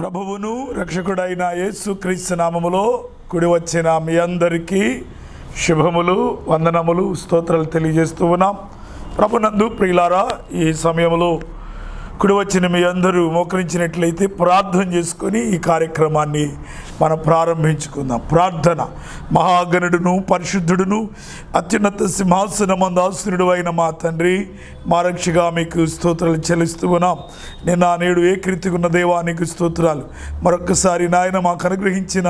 ప్రభువును రక్షకుడైన యేసుక్రీస్తు నామములో కూడి వచ్చిన మీ అందరికీ శుభములు, వందనములు, స్తోత్రాలు తెలియజేస్తూ ఉన్నాం. ప్రభునందు ప్రియులారా, ఈ సమయంలో కూడి వచ్చిన మీ అందరూ మోకరించినట్లయితే ప్రార్థన చేసుకొని ఈ కార్యక్రమాన్ని మనం ప్రారంభించుకుందాం. ప్రార్థన. మహాగణుడును పరిశుద్ధుడును అత్యున్నత సింహాసనమందు ఆసీనుడు అయిన మా తండ్రి, మా రక్షగా మీకు స్తోత్రాలు చెల్లిస్తూ ఉన్నాం. నిన్న నేడు ఏకరీతిగా ఉన్న దేవానికి స్తోత్రాలు. మరొకసారి నాయన మాకు అనుగ్రహించిన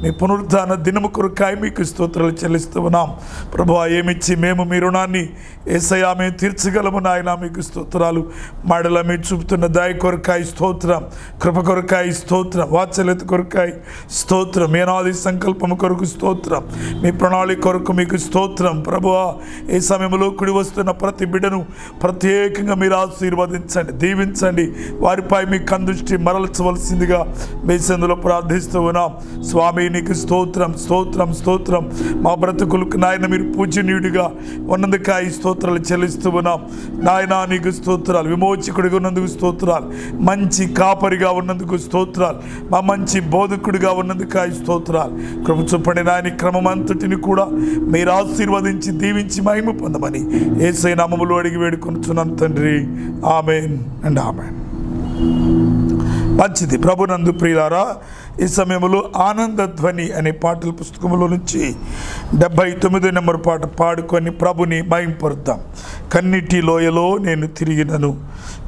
మీ పునరుద్ధాన దినము కొరకాయ మీకు స్తోత్రాలు చెల్లిస్తూ ఉన్నాం. ప్రభువా, ఏమిచ్చి మేము మీ రుణాన్ని యేసయ్యా మేము తీర్చగలము నాయన, మీకు స్తోత్రాలు. మాడల మీరు చూపుతున్న దయ కొరకాయ స్తోత్రం, కృప కొరకాయ స్తోత్రం, వాత్సల్యత కొరకాయ స్తోత్రం, మీ అనాది సంకల్పము కొరకు స్తోత్రం, మీ ప్రణాళిక కొరకు మీకు స్తోత్రం. ప్రభువా, ఈ సమయంలో కుడి వస్తున్న ప్రతి బిడ్డను ప్రత్యేకంగా మీరు ఆశీర్వదించండి, దీవించండి. వారిపై మీ కందృష్టి మరల్చవలసిందిగా మీ సందులో ప్రార్థిస్తూ ఉన్నాం. స్వామి, నీకు స్తోత్రం, స్తోత్రం, స్తోత్రం. మా బ్రతుకులకు నాయన మీరు పూజనీయుడిగా ఉన్నందుకాయ స్తోత్రాలు చెల్లిస్తూ ఉన్నాం. నాయన నీకు స్తోత్రాలు. విమోచకుడిగా ఉన్నందుకు స్తోత్రాలు, మంచి కాపరిగా ఉన్నందుకు స్తోత్రాలు, మా మంచి బోధకుడిగా ఉన్నందుకాయ స్తోత్రాలు. కృప చూపండి నాయన. క్రమం అంతటిని కూడా మీరు ఆశీర్వదించి దీవించి మహిమ పొందమని యేసయ్య నామములో అడిగి వేడుకొనుచున్నాను తండ్రి. ఆమేన్ అండ్ ఆమేన్. మంచిది. ప్రభునందు ప్రియులారా, ఈ సమయంలో ఆనందధ్వని అనే పాటల పుస్తకంలో నుంచి 79వ నెంబర్ పాట పాడుకొని ప్రభుని మహింపరుద్దాం. కన్నీటి లోయలో నేను తిరిగినను,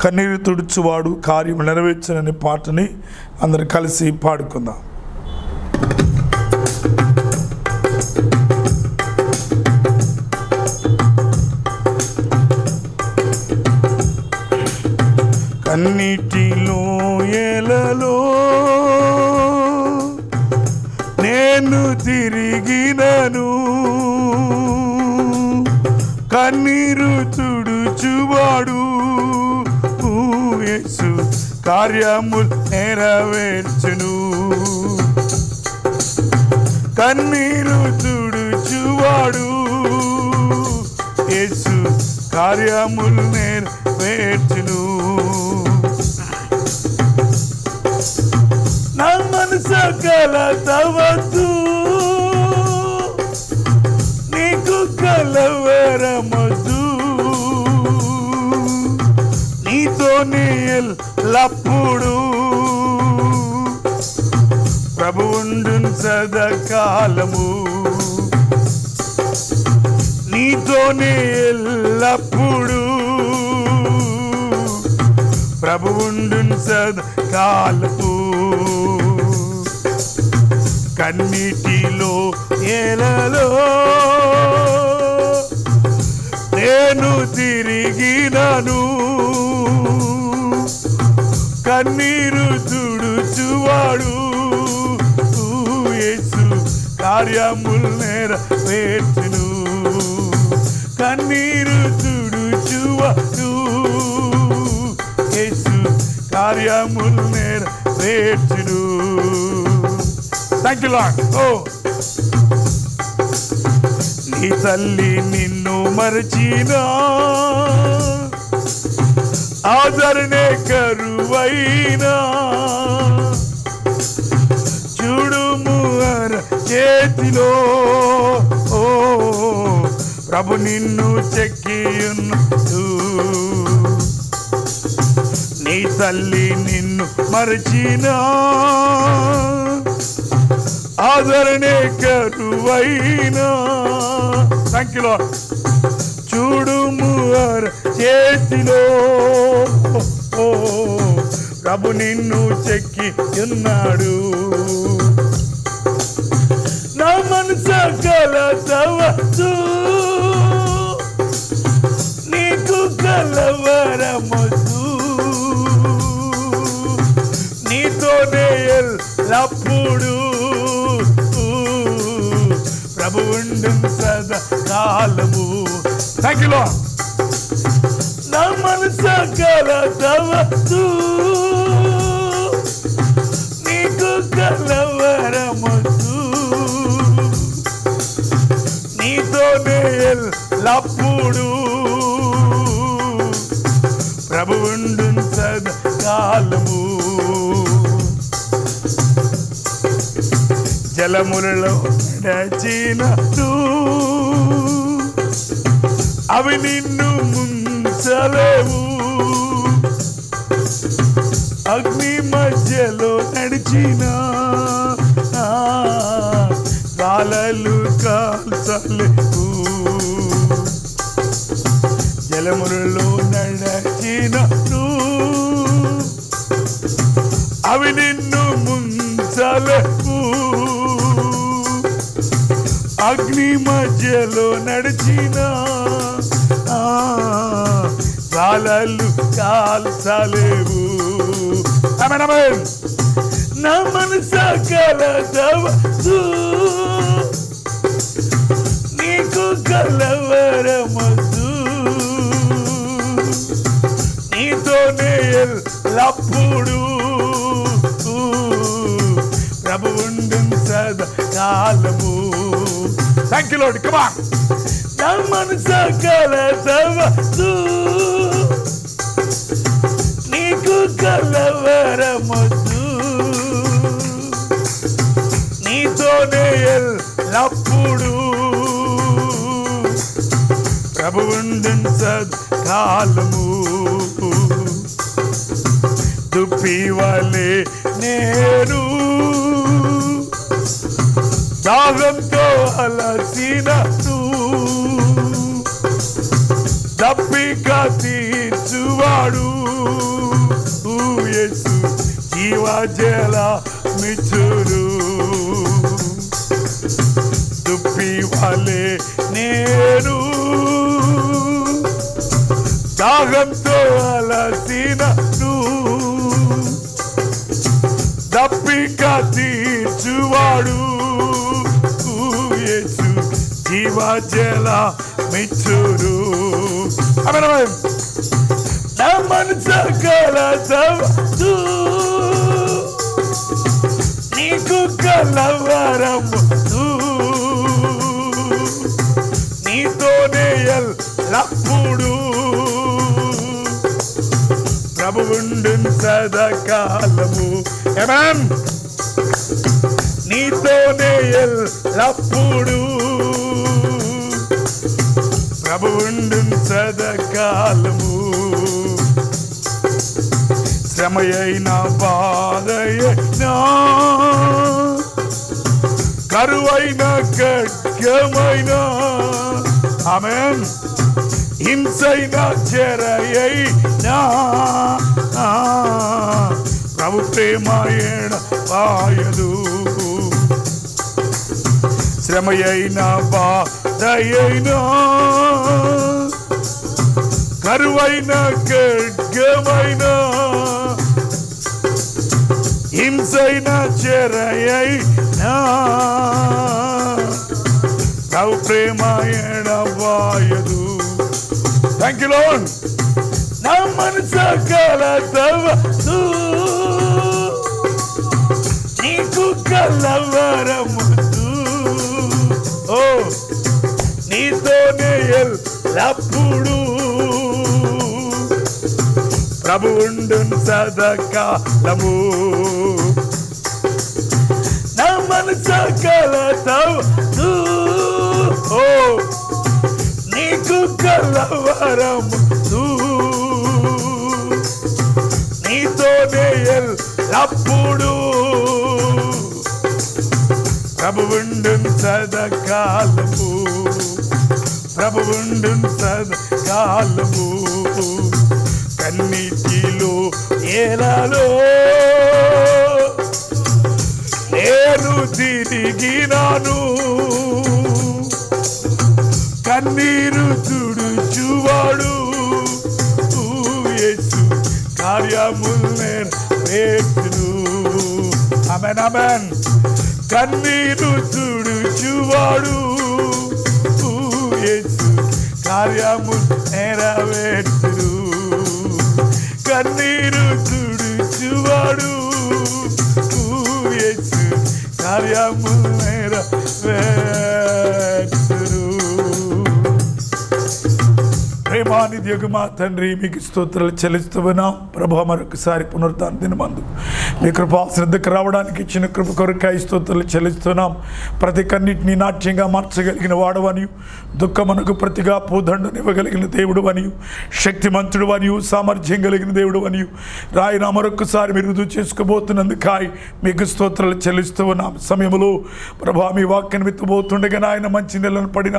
కన్నీరు తుడుచువాడు కార్యం నెరవేర్చననే పాటని అందరు కలిసి పాడుకుందాం. కన్నీటి లోయలలో నేను తిరిగినను, కన్నీరు తుడుచువాడు యేసు కార్యములు నెరవేర్చును. కన్నీరు తుడుచువాడు యేసు కార్యములు నెరవేర్చును. నా మనసు కలతవద్దు, నీకు కలవరమొద్దు, నీతోనే ఎల్లప్పుడు ప్రభువుండును సదాకాలము. నీతోనే ఎల్లప్పుడు ప్రభువుండును సదాకాలము. కన్నీటిలో ఏలలో నేను తిరిగినను, కన్నీరు తుడుచువాడు యేసు కార్యములు నెరవేర్చును. కన్నీరు తుడుచువాడు యేసు కార్యములు నెరవేర్చును. Thank you, Lord. Oh. నీ తల్లి నిన్ను మరచినా, ఆదరణే కరువైనా, చూడుము చేతిలో ఓ ప్రభు నిన్ను చెక్కియున్నాడు. నీ తల్లి నిన్ను మరచినా, ఆదరణే కరువైనా, థ్యాంక్ యూ లార్డ్, చూడుము చేతిలో ఓ ప్రభు నిన్ను చెక్కి ఉన్నాడు. నా మనసు కలతవద్దు, నీకు కలవరమొద్దు, నీతోనే ఎల్లప్పుడు ప్రభువుండును సదాకాలము. Thank you Lord. నా మనసు కలతవద్దు, నీకు కలవరమొద్దు, నీతోనే ఎల్లప్పుడు ప్రభువుండును సదాకాలము. జలములలో నడిచినను అవి నిన్ను ముంచలేవు, అగ్ని మధ్యలో నడిచిన కాలలు కాల్చలేవు, జలములలో నడిచినను అవి నిన్ను ముంచలేవు, అగ్ని మధ్యలో నడిచిన కాలలు కాల్చలేవు. ఆమేన్ ఆమేన్. నా మనసు కలవదు, నీకు కలవరమదు, నీతోనే ఎల్లప్పుడు ప్రభు ఉండును సదాకాలము. Thank you lord. Come on. నా మనసు కలవదు, నీకు కలవరమదు, నీతోనే ఎల్లప్పుడు ప్రభు ఉండును సదాకాలము. దుప్పి వలె నేను దాహంతో అలసినను దప్పిక తీర్చువాడు యేసు జీవజల మిచ్చుడు. దుప్పి వలె నేను దాహంతో అలసినను దప్పిక తీర్చువాడు యేసు జీవజల మిచ్చుడు. ఆమేన్ ఆమేన్. నా మనసు కలవదు, నీకు కలవరమదు, నీతోనే ఎల్లప్పుడు ప్రభు ఉండును సదాకాలము. ఆమేన్. నీతోనే ఎల్లప్పుడు ప్రభు ఉండును సదాకాలము. శ్రమయైన బాధయైనా కరువైన ఖడ్గమైన ఆమేన్ హింసైన చెరయైనా ప్రభు ప్రేమ ఎడబాయదు. శ్రమయైన బాధయైనా కరువైన ఖడ్గమైన హింసైన చెరయైనా ప్రభు ప్రేమ ఎడబాయదు. Thank you Lord. నా మనసు కలవదు, నీకు కలవరమదు, ఓ నీతోనే ఎల్లప్పుడు ప్రభు ఉండును సదాకాలము. నా మనసు కలవదు, ఓ నీకు కలవరమదు, నీతోనే ఎల్లప్పుడు ప్రభు ఉండును సదాకాలము. ప్రభు ఉండును సదాకాలము. కన్నీటిలో ఏలాలో నేను తిరిగినాను, కన్నీరు తుడుచువాడు యేసు కార్యములు నెరవేర్చును. ఆమేన్ ఆమేన్. కన్నీరు తుడుచువాడు యేసు కార్యములు నెరవేర్చును. కన్నీరు తుడుచువాడు యేసు కార్యములు నెరవేర్చును. ప్రేమ కృపానిధియగు మా తండ్రి మీకు స్తోత్రాలు చెల్లిస్తున్నాం ప్రభు. మరొకసారి పునరుద్ధాన దినమందు మీ కృపా శ్రద్ధకు రావడానికి ఇచ్చిన కృప కొరకాయ స్తోత్రాలు చెల్లిస్తున్నాం. ప్రతి కన్నిటిని నాట్యంగా మార్చగలిగిన వాడవనియు, దుఃఖమునకు ప్రతిగా పూదండనివ్వగలిగిన దేవుడు అనియు, శక్తిమంతుడు అనియు, సామర్థ్యం కలిగిన దేవుడు అనియు రాయన మరొకసారి మీరు రుజువు చేసుకోబోతున్నందుకాయ మీకు స్తోత్రాలు చెల్లిస్తూ ఉన్నాం. సమయంలో ప్రభా మీ వాక్యాన్ని విత్తబోతుండగా నాయన మంచి నెలను పడిన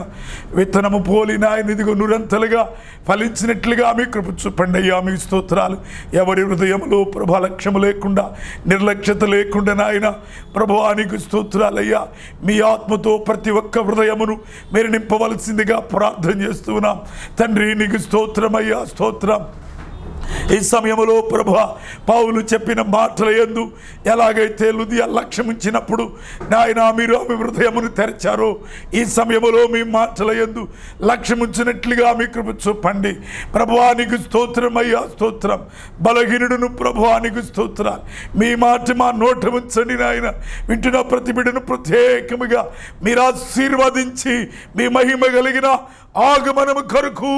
విత్తనము పోలి నాయన ఇదిగో నురంతలుగా ఫలించినట్లుగా మీ కృప చూపండి అయ్యా. మీ స్తోత్రాలు. ఎవరి హృదయంలో ప్రభా లక్ష్యము లేకుండా, నిర్లక్ష్యత లేకుండా నాయన ప్రభువా నీకు స్తోత్రాలయ్యా. మీ ఆత్మతో ప్రతి ఒక్క హృదయమును మీరు నింపవలసిందిగా ప్రార్థన చేస్తున్నాం తండ్రి. నీకు స్తోత్రమయ్యా, స్తోత్రం. ఈ సమయంలో ప్రభువా పౌలు చెప్పిన మాటల యందు ఎలాగైతే లుదియ లక్ష్యం ఉంచినప్పుడు నాయన మీరు ఆమె హృదయమును తెరచారో, ఈ సమయంలో మీ మాటల యందు లక్ష్యం ఉంచినట్లుగా మీ కృప చూపండి ప్రభువా. నీకు స్తోత్రమయ్యా, స్తోత్రం. బలహీనుడును ప్రభువా నీకు స్తోత్రాలు. మీ మాట మా నోట ఉంచండి నాయన. వింటున్న ప్రతి బిడ్డను ప్రత్యేకముగా మీరు ఆశీర్వదించి మీ మహిమ కలిగిన ఆగమనము కొరకు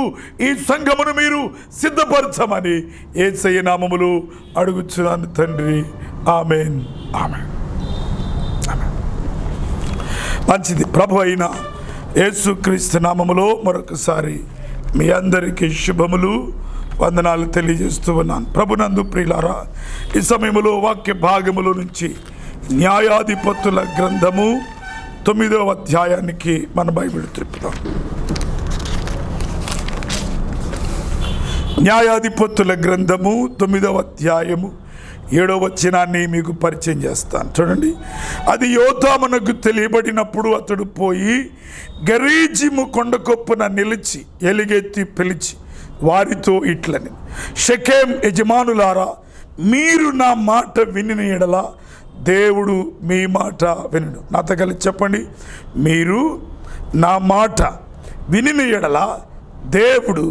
ఈ సంఘమును మీరు సిద్ధపరచమని యేసయ్య నామములో అడుగుచున్నాను తండ్రి. ఆమేన్, ఆమేన్, ఆమేన్. మంచిది. ప్రభు అయిన యేసుక్రీస్తు నామములో మరొకసారి మీ అందరికీ శుభములు, వందనాలు తెలియజేస్తూ ఉన్నాను. ప్రభునందు ప్రియులారా, ఈ సమయంలో వాక్య భాగములో నుంచి న్యాయాధిపతుల గ్రంథము 9వ అధ్యాయానికి మన బైబిల్ తిప్పుదాం. న్యాయాధిపతుల గ్రంథము 9వ అధ్యాయము 7వ వచనాన్ని మీకు పరిచయం చేస్తాను. చూడండి. అది యోతామునకు తెలియబడినప్పుడు అతడు పోయి గరీజిము కొండకొప్పున నిలిచి ఎలుగెత్తి పిలిచి వారితో ఇట్లని, షెకెం యజమానులారా, మీరు నా మాట వినిన ఎడల దేవుడు మీ మాట వినుడు. నాతో కలిసి చెప్పండి. మీరు నా మాట వినిన ఎడల దేవుడు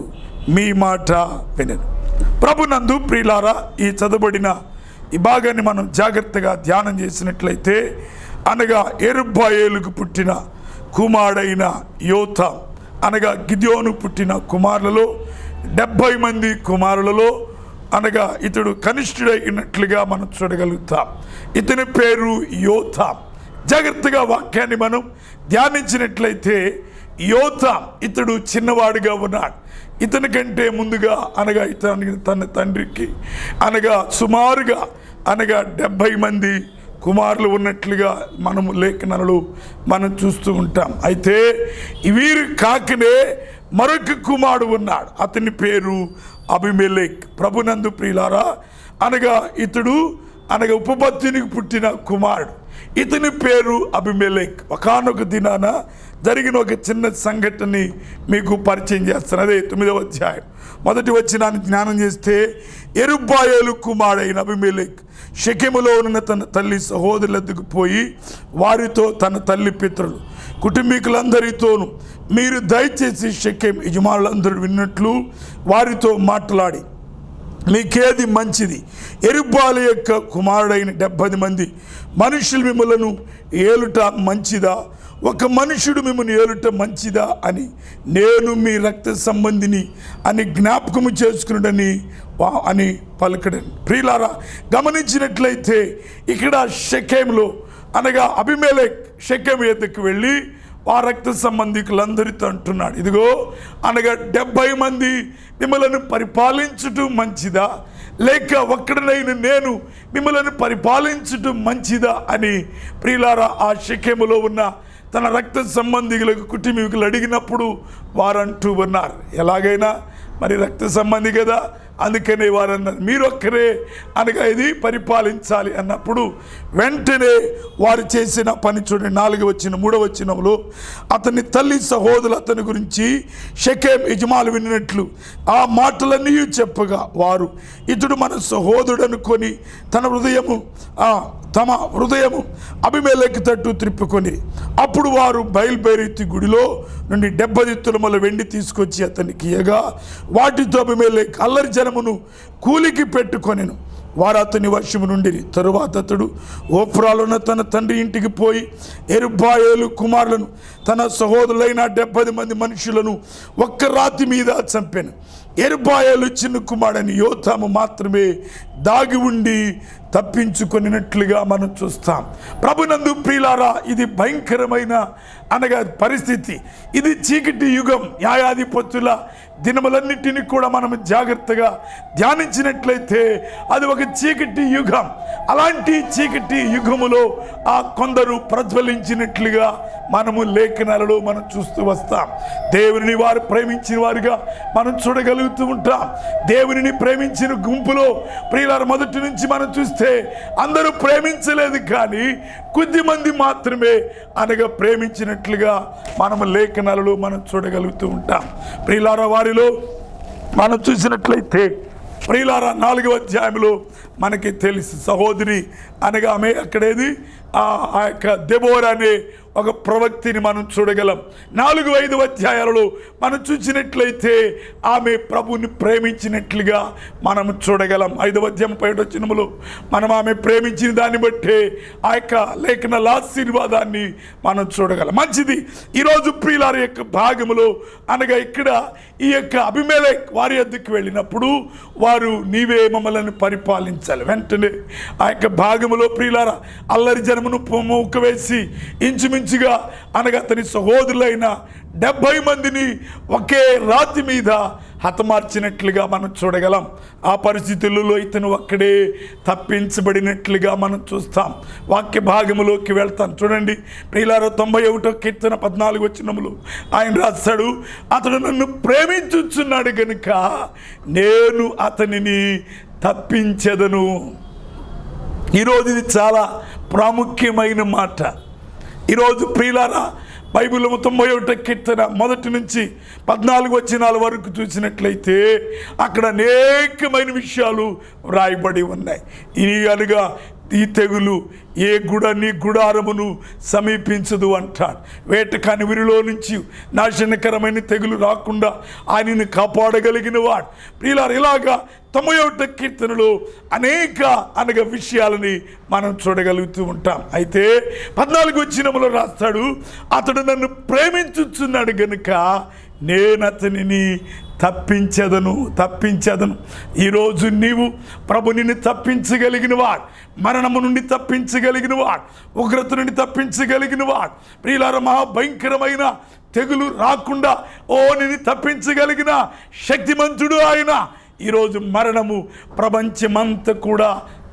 మీ మాట వినను. ప్రభునందు ప్రియులారా, ఈ చదవబడిన ఈ భాగాన్ని మనం జాగ్రత్తగా ధ్యానం చేసినట్లయితే, అనగా యెరుబ్బయలుకు పుట్టిన కుమారుడైన యోతాం, అనగా గిద్యోను పుట్టిన కుమారులలో 70 మంది కుమారులలో అనగా ఇతడు కనిష్ఠుడైనట్లుగా మనం చూడగలుగుతాం. ఇతని పేరు యోతాం. జాగ్రత్తగా వాక్యాన్ని మనం ధ్యానించినట్లయితే యోతాం ఇతడు చిన్నవాడుగా ఉన్నాడు. ఇతని కంటే ముందుగా అనగా తన తండ్రికి అనగా సుమారుగా అనగా 70 మంది కుమారులు ఉన్నట్లుగా మనము లేఖనాలు మనం చూస్తూ ఉంటాం. అయితే వీరు కాకనే మరొక కుమారుడు ఉన్నాడు. అతని పేరు అబీమెలెకు. ప్రభునందు ప్రియులారా, అనగా ఇతడు అనగా ఉపపత్తునికి పుట్టిన కుమారుడు. ఇతని పేరు అబీమెలెకు. ఒకానొక దినాన జరిగిన ఒక చిన్న సంఘటనని మీకు పరిచయం చేస్తాను. అదే 9వ అధ్యాయం 1వ వచనాన్ని జ్ఞానం చేస్తే, యెరుబ్బయలు కుమారుడైన అబీమెలెకు షెకెములో ఉన్న తన తల్లి సహోదరులకు పోయి వారితో తన తల్లి పితరులు కుటుంబీకులందరితోనూ మీరు దయచేసి షెకెం యజమానులందరూ విన్నట్లు వారితో మాట్లాడి, మీకేది మంచిది? యెరుబ్బయలు యొక్క కుమారుడైన 70 మంది మనుషులు మిమ్మలను ఏలుట మంచిదా? ఒక మనుషుడు మిమ్మల్ని ఏలుట మంచిదా అని నేను మీ రక్త సంబంధిని అని జ్ఞాపకము చేసుకున్నాడని అని పలకడని. ప్రియులారా, గమనించినట్లయితే ఇక్కడ షెకెంలో అనగా అబీమెలెకు షెకెం ఎద్దకు వెళ్ళి ఆ రక్త సంబంధికులందరితో అంటున్నాడు, ఇదిగో అనగా 70 మంది మిమ్మల్ని పరిపాలించటం మంచిదా, లేక ఒక్కడనైనా నేను మిమ్మల్ని పరిపాలించటం మంచిదా అని ప్రియులారా ఆ షెకెములో ఉన్న తన రక్త సంబంధికులకు కుటుంబీకులు అడిగినప్పుడు వారంటూ ఉన్నారు, ఎలాగైనా మరి రక్త సంబంధి కదా, అందుకనే వారన్నారు మీరు ఒక్కరే అనగా ఇది పరిపాలించాలి అన్నప్పుడు వెంటనే వారు చేసిన పని చూడండి. 4వ వచనం 3వ వచనంలో, అతని తల్లి సహోదరులు అతని గురించి షెకెం యజమానులు విన్నట్లు ఆ మాటలన్నీ చెప్పగా వారు ఇతడు మన సహోదరుడు అనుకొని తమ హృదయము అబీమెలెకు తట్టు త్రిప్పుకొని, అప్పుడు వారు బయలుదేరి గుడిలో నుండి 70 తులముల వెండి తీసుకొచ్చి అతనికి ఇయ్యగా వాటితో అబీమెలెకు అల్లరి జనమును కూలికి పెట్టుకొనెను. వారు అతని వశము నుండి. తరువాత అతడు ఓఫ్రాలున్న తన తండ్రి ఇంటికి పోయి యెరుబ్బయలు కుమారులను తన సహోదరులైన 70 మంది మనుషులను ఒక్క రాతి మీద చంపెను. యెరుబాయేలు చిన్న కుమారుడని యోతాము మాత్రమే దాగి ఉండి తప్పించుకొనినట్లుగా మనం చూస్తాం. ప్రభునందు ప్రియులారా, ఇది భయంకరమైన అనగా పరిస్థితి. ఇది చీకటి యుగం. న్యాయాధిపతుల దినములన్నిటినీ కూడా మనం జాగ్రత్తగా ధ్యానించినట్లయితే అది ఒక చీకటి యుగం. అలాంటి చీకటి యుగములో కొందరు ప్రజ్వలించినట్లుగా మనము లేఖనాలలో మనం చూస్తూ వస్తాం. దేవుని వారు ప్రేమించిన వారుగా మనం చూడగలుగుతూ ఉంటాం. దేవుని ప్రేమించిన గుంపులో ప్రియులార మొదటి నుంచి మనం చూస్తే అందరూ ప్రేమించలేదు, కానీ కొద్ది మంది మాత్రమే అనగా ప్రేమించినట్లుగా మనము లేఖనాలలో మనం చూడగలుగుతూ ఉంటాం. ప్రియులార వారిలో మనం చూసినట్లయితే ప్రియులారా 4వ అధ్యాయంలో మనకి తెలుసు సహోదరి అనగా ఆమె అక్కడేది ఆ యొక్క దెబోరా అనే ఒక ప్రవక్తిని మనం చూడగలం. 4-5 అధ్యాయాలలో మనం చూసినట్లయితే ఆమె ప్రభుని ప్రేమించినట్లుగా మనం చూడగలం. 5వ అధ్యాయం 1వ వచనములో మనం ఆమె ప్రేమించిన దాన్ని బట్టే ఆ యొక్క లేఖనాల ఆశీర్వాదాన్ని మనం చూడగలం. మంచిది. ఈరోజు ప్రియులారి యొక్క భాగములో అనగా ఇక్కడ ఈ యొక్క అబీమెలెకు వారి వద్దకు వెళ్ళినప్పుడు వారు నీవే మమ్మల్ని పరిపాలించాలి. వెంటనే ఆ యొక్క భాగములో ప్రియులార అల్లరి జనమును మూక వేసి ఇంచుమించుగా అనగా అతని సహోదరులైన 70 మందిని ఒకే రాతి మీద హతమార్చినట్లుగా మనం చూడగలం. ఆ పరిస్థితులలో ఇతను అక్కడే తప్పించబడినట్లుగా మనం చూస్తాం. వాక్య భాగములోకి వెళ్తాం. చూడండి ప్రియులారా 91వ కీర్తన 14వ వచనములో ఆయన రాస్తాడు, అతడు నన్ను ప్రేమించుచున్నాడు గనుక నేను అతనిని తప్పించెదను. ఈరోజు ఇది చాలా ప్రాముఖ్యమైన మాట. ఈరోజు ప్రియులారా బైబిల్ 91వ కీర్తన 1 నుంచి 14 వచనాల వరకు చూసినట్లయితే అక్కడ అనేకమైన విషయాలు వ్రాయబడి ఉన్నాయి. ఇది అనగా ఈ తెగులు ఏ నీ గుడారమును సమీపించదు అంటాడు. వేటకాని విరిలో నుంచి నాశనకరమైన తెగులు రాకుండా ఆయనను కాపాడగలిగిన వాడు. ప్రియులారా ఇలాగా 91వ కీర్తనలో అనేక అనగా విషయాలని మనం చూడగలుగుతూ ఉంటాం. అయితే 14వ వచనములో రాస్తాడు, అతడు నన్ను ప్రేమించుచున్నాడు గనుక నేను అతనిని తప్పించదను. ఈరోజు నీవు ప్రభు నిన్ను తప్పించగలిగిన వాడు, మరణము నుండి తప్పించగలిగిన వాడు, ఉగ్రత నుండి తప్పించగలిగిన వాడు. ప్రియులారా మహాభయంకరమైన తెగులు రాకుండా నిన్ను తప్పించగలిగిన శక్తిమంతుడు ఆయన. ఈరోజు మరణము ప్రపంచమంతా కూడా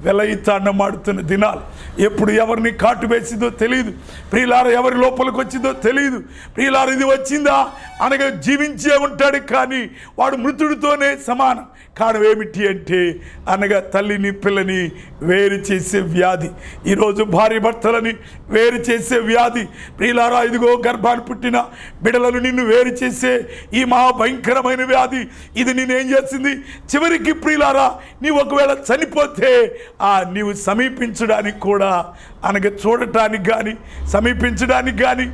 వెలయితాండమాడుతున్న దినాలు. ఎప్పుడు ఎవరిని కాటు వేసిందో తెలియదు. ప్రియులార ఎవరి లోపలికి వచ్చిందో తెలియదు. ప్రియులార ఇది వచ్చిందా అనగా జీవించే ఉంటాడు, కానీ వాడు మృతుడితోనే సమానం. కారణం ఏమిటి అంటే అనగా తల్లిని పిల్లని వేరు చేసే వ్యాధి. ఈరోజు భార్య భర్తలని వేరు చేసే వ్యాధి. ప్రియులారా ఇదిగో గర్భాన్ని పుట్టిన బిడలను నిన్ను వేరు చేసే ఈ మహాభయంకరమైన వ్యాధి ఇది నేనేం చేసింది? చివరికి ప్రియులారా నీవు ఒకవేళ చనిపోతే నీవు సమీపించడానికి కూడా అనగా చూడటానికి కానీ సమీపించడానికి కానీ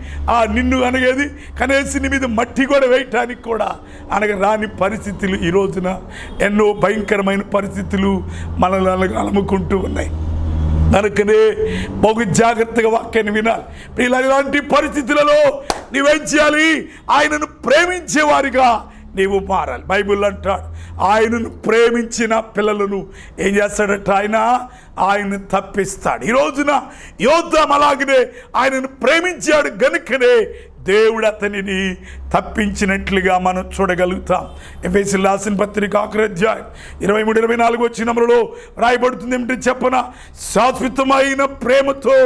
నిన్ను అనగేది కనీసం నీ మీద మట్టి కూడా వేయటానికి కూడా అనగా రాని పరిస్థితులు ఈ రోజున ఎన్నో భయంకరమైన పరిస్థితులు మనల్ని అలముకుంటూ ఉన్నాయి. కనుకనే బహు జాగ్రత్తగా వాక్యాన్ని వినాలి. ఇలాంటి పరిస్థితులలో నీవేం చేయాలి? ఆయనను ప్రేమించేవారిగా నీవు మారాలి. బైబిల్ అంటాడు, ఆయనను ప్రేమించిన పిల్లలను ఏం చేస్తాడట? ఆయన తప్పిస్తాడు. ఈ రోజున యోధాం అలాగనే ఆయనను ప్రేమించాడు గనుకనే దేవుడు అతనిని తప్పించినట్లుగా మనం చూడగలుగుతాం. ఎఫెసీయులకు రాసిన పత్రిక 1వ అధ్యాయం 23-24 వచనములలో రాయబడుతుంది ఏమిటి చెప్పన? శాశ్వతమైన ప్రేమతో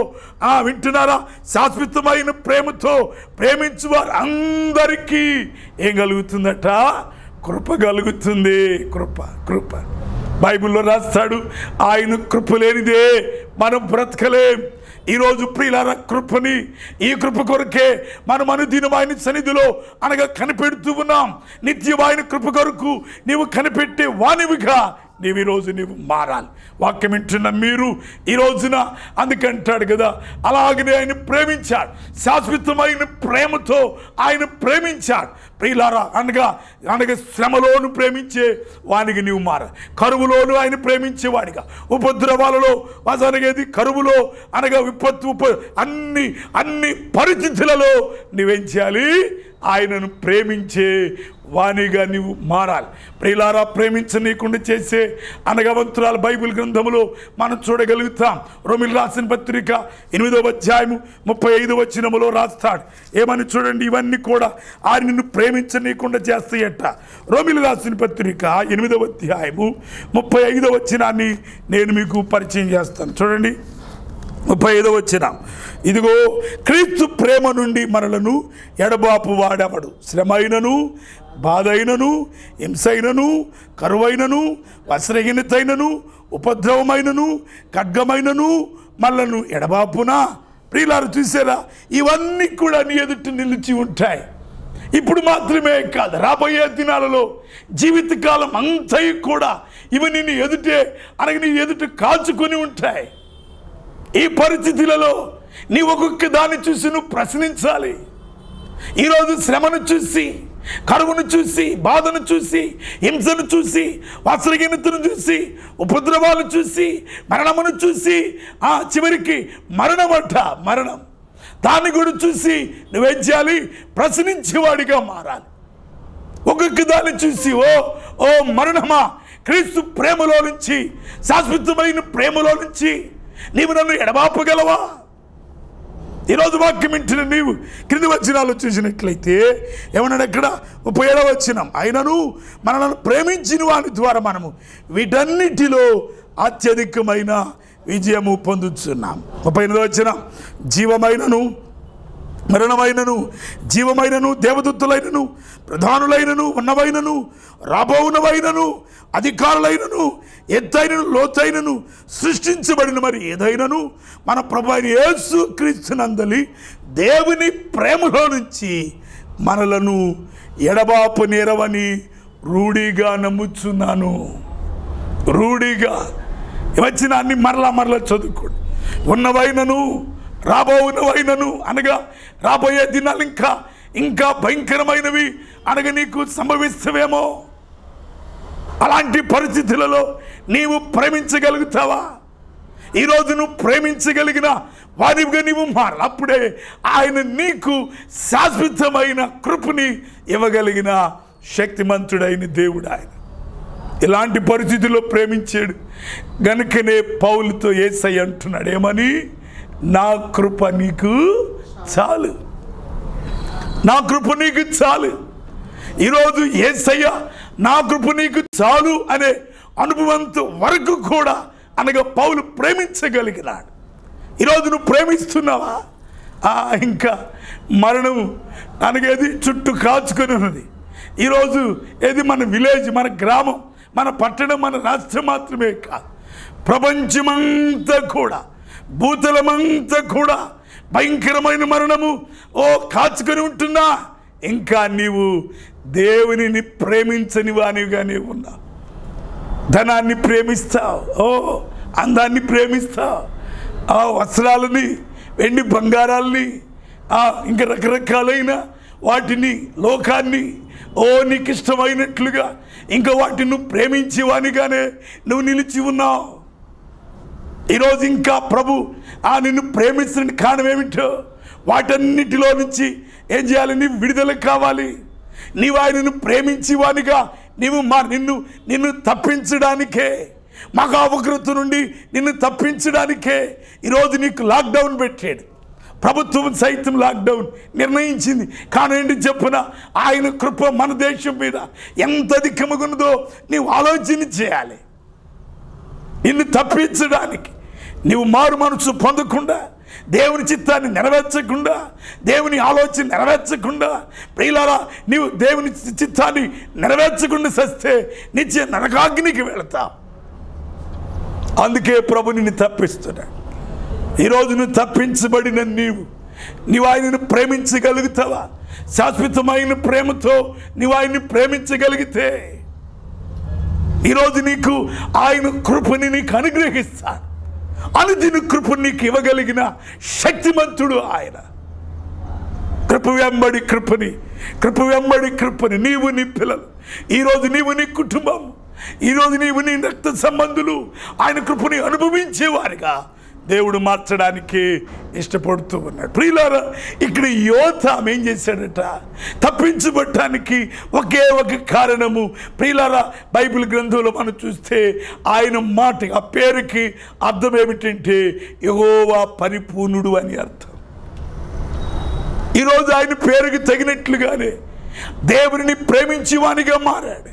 వింటున్నారా? శాశ్వతమైన ప్రేమతో ప్రేమించువారు అందరికీ ఏం కలుగుతుందట? కృప కలుగుతుంది. కృప బైబిల్లో రాస్తాడు, ఆయన కృప లేనిదే మనం బ్రతకలేం. ఈరోజు ప్రియులార కృపని, ఈ కృప కొరకే మనం అనుదినం ఆయన సన్నిధిలో అనగా కనిపెడుతూ ఉన్నాం. నిత్యం ఆయన కృప కొరకు నీవు కనిపెట్టే వానివిగా ఈరోజు నీవు మారాలి. వాక్యం వింటున్న మీరు ఈ రోజున అందుకంటాడు కదా, అలాగనే ఆయన ప్రేమించాడు. శాశ్వతమైన ప్రేమతో ఆయన ప్రేమించాడు. ప్రియులారా అనగా శ్రమలోను ప్రేమించే వానికి నీవు మారాలి. కరువులోను ఆయన ప్రేమించేవాడిగా, ఉపద్రవాలలో అనగేది కరువులో అనగా అన్ని పరిస్థితులలో నువ్వేం చేయాలి? ఆయనను ప్రేమించే వానిగా నీవు మారాలి. ప్రియులారా, ప్రేమించనీయకుండా చేసే అనగవంతురాలు బైబిల్ గ్రంథములో మనం చూడగలుగుతాం. రోమిలు రాసిన పత్రిక 8వ అధ్యాయము 35వ వచనములో రాస్తాడు. ఏమని చూడండి, ఇవన్నీ కూడా ఆయన నిన్ను ప్రేమించనీయకుండా చేస్తాయట. రోమిలు రాసిన పత్రిక 8వ అధ్యాయము 35వ వచనాన్ని నేను మీకు పరిచయం చేస్తాను. చూడండి 35వ వచనం. ఇదిగో, క్రీస్తు ప్రేమ నుండి మనలను ఎడబాపు వాడెవడు? శ్రమ అయినను, బాధ అయినను, హింసైనను, కరువైనను, వస్త్రహీనతైనను, ఉపద్రవమైనను, ఖడ్గమైనను మనలను ఎడబాపునా? ప్రియులారు, చూసారా, ఇవన్నీ కూడా నీ ఎదుట నిలిచి ఉంటాయి. ఇప్పుడు మాత్రమే కాదు, రాబోయే దినాలలో జీవితకాలం అంతా కూడా ఇవి నీ ఎదుటే నీ ఎదుట కాచుకొని ఉంటాయి. ఈ పరిస్థితులలో నీ ఒక్కొక్క దాన్ని చూసి నువ్వు ప్రశ్నించాలి. ఈరోజు శ్రమను చూసి, కరువును చూసి, బాధను చూసి, హింసను చూసి, వస్త్రహీనతను చూసి, ఉపద్రవాలు చూసి, మరణమును చూసి, చివరికి మరణం దాన్ని కూడా చూసి నువ్వేం చేయాలి? ప్రశ్నించేవాడిగా మారాలి. ఒక్కొక్క దాన్ని చూసి, ఓ మరణమా, క్రీస్తు ప్రేమలో నుంచి, శాశ్వతమైన ప్రేమలో నుంచి నీవు నన్ను ఎడబాపగలవా? ఈరోజు వాక్యం వింటున్న నీవు క్రింది వచనాలు చూసినట్లయితే ఏమన్నాడు అక్కడ? 37వ వచనం. అయినను మనల్ని ప్రేమించిన వాని ద్వారా మనము వీటన్నిటిలో అత్యధికమైన విజయము పొందుతున్నాం. 38వ వచనం. జీవమైనను, మరణమైనను, జీవమైనను, దేవదూతలైనను, ప్రధానులైనను, ఉన్నవైనను, రాబోవునవైనను, అధికారులైనను, ఎత్తైనను, లోతైనను, సృష్టించబడిన మరి ఏదైనను మన ప్రభువైన యేసు క్రీస్తునందలి దేవుని ప్రేమలో నుంచి మనలను ఎడబాపు నేరవని రూఢిగా నమ్ముచున్నాను. రూఢిగా వచ్చిన అన్ని మరలా చదువుకోండి. ఉన్నవైనను, రాబోవునవైనను అనగా రాబోయే దినాలు ఇంకా భయంకరమైనవి అనగా నీకు సంభవిస్తవేమో. అలాంటి పరిస్థితులలో నీవు ప్రేమించగలుగుతావా? ఈరోజు నువ్వు ప్రేమించగలిగిన వారిగా నీవు మారాలి. అప్పుడే ఆయన నీకు శాశ్వతమైన కృపని ఇవ్వగలిగిన శక్తిమంతుడైన దేవుడు ఆయన. ఇలాంటి పరిస్థితుల్లో ప్రేమించాడు గనుకనే పౌలుతో యేసయ్య అంటున్నాడు, ఏమని? నా కృప నీకు చాలు, నా కృప నీకు చాలు. ఈరోజు యేసయ్య నా కృప నీకు చాలు అనే అనుభవంతో వరకు కూడా అనగా పౌలు ప్రేమించగలిగినాడు. ఈరోజు నువ్వు ప్రేమిస్తున్నావా? ఇంకా మరణం అనగేది చుట్టూ కాచుకొని ఉన్నది. ఈరోజు ఏది మన విలేజ్, మన గ్రామం, మన పట్టణం, మన రాష్ట్రం మాత్రమే కాదు, ప్రపంచమంతా కూడా, భూతలమంతా కూడా భయంకరమైన మరణము కాచుకొని ఉంటున్నా ఇంకా నీవు దేవునిని ప్రేమించని వానిగానే ఉన్నావు. ధనాన్ని ప్రేమిస్తావు, అందాన్ని ప్రేమిస్తావు, వస్త్రాలని, వెండి బంగారాలని, ఇంకా రకరకాలైన వాటిని, లోకాన్ని నీకు ఇష్టమైనట్లుగా ఇంకా వాటిని నువ్వు ప్రేమించేవానిగానే నువ్వు నిలిచి ఉన్నావు. ఈరోజు ఇంకా ప్రభు నిన్ను ప్రేమించడానికి కారణం ఏమిటో వాటన్నిటిలో నుంచి ఏం చేయాలి? నీవు విడుదల కావాలి. నీవు ఆయనను ప్రేమించేవానిగా నిన్ను తప్పించడానికే, మగా ఉగ్రత నుండి నిన్ను తప్పించడానికే ఈరోజు నీకు లాక్డౌన్ పెట్టాడు. ప్రభుత్వం సైతం లాక్డౌన్ నిర్ణయించింది. కానీ ఏంటి చెప్పున, ఆయన కృప మన దేశం మీద ఎంత అధికముగున్నదో నీవు ఆలోచన చేయాలి. నిన్ను తప్పించడానికి నీవు మారు మనసు పొందకుండా, దేవుని చిత్తాన్ని నెరవేర్చకుండా, దేవుని ఆలోచన నెరవేర్చకుండా, ప్రియులారా నీవు దేవుని చిత్తాన్ని నెరవేర్చకుండా సస్తే నిత్య నరకాగ్నికి వెళతావు. అందుకే ప్రభు నిన్ను తప్పిస్తున్నాడు. ఈరోజు నువ్వు తప్పించబడిన నీవు ఆయనను ప్రేమించగలుగుతావా? శాశ్వతమైన ప్రేమతో నీవు ఆయన్ని ప్రేమించగలిగితే ఈరోజు నీకు ఆయన కృపని నీకు అనుగ్రహిస్తాడు. అనుదిన కృపను నీకు ఇవ్వగలిగిన శక్తిమంతుడు ఆయన. కృప వెంబడి కృపని నీవు, నీ పిల్లలు, ఈరోజు నీవు, నీ కుటుంబం, ఈరోజు నీవు, నీ రక్త సంబంధులు ఆయన కృపని అనుభవించేవారిగా దేవుడు మార్చడానికి ఇష్టపడుతూ ఉన్నాడు. ప్రియులారా, ఇక్కడ యోతాము ఏం చేశాడట? తప్పించబడటానికి ఒకే ఒక కారణము. ప్రియులారా, బైబిల్ గ్రంథంలో మనం చూస్తే ఆయన మాట, ఆ పేరుకి అర్థం ఏమిటంటే యెహోవా పరిపూర్ణుడు అని అర్థం. ఈరోజు ఆయన పేరుకి తగినట్లుగానే దేవుని ప్రేమించేవానిగా మారాడు.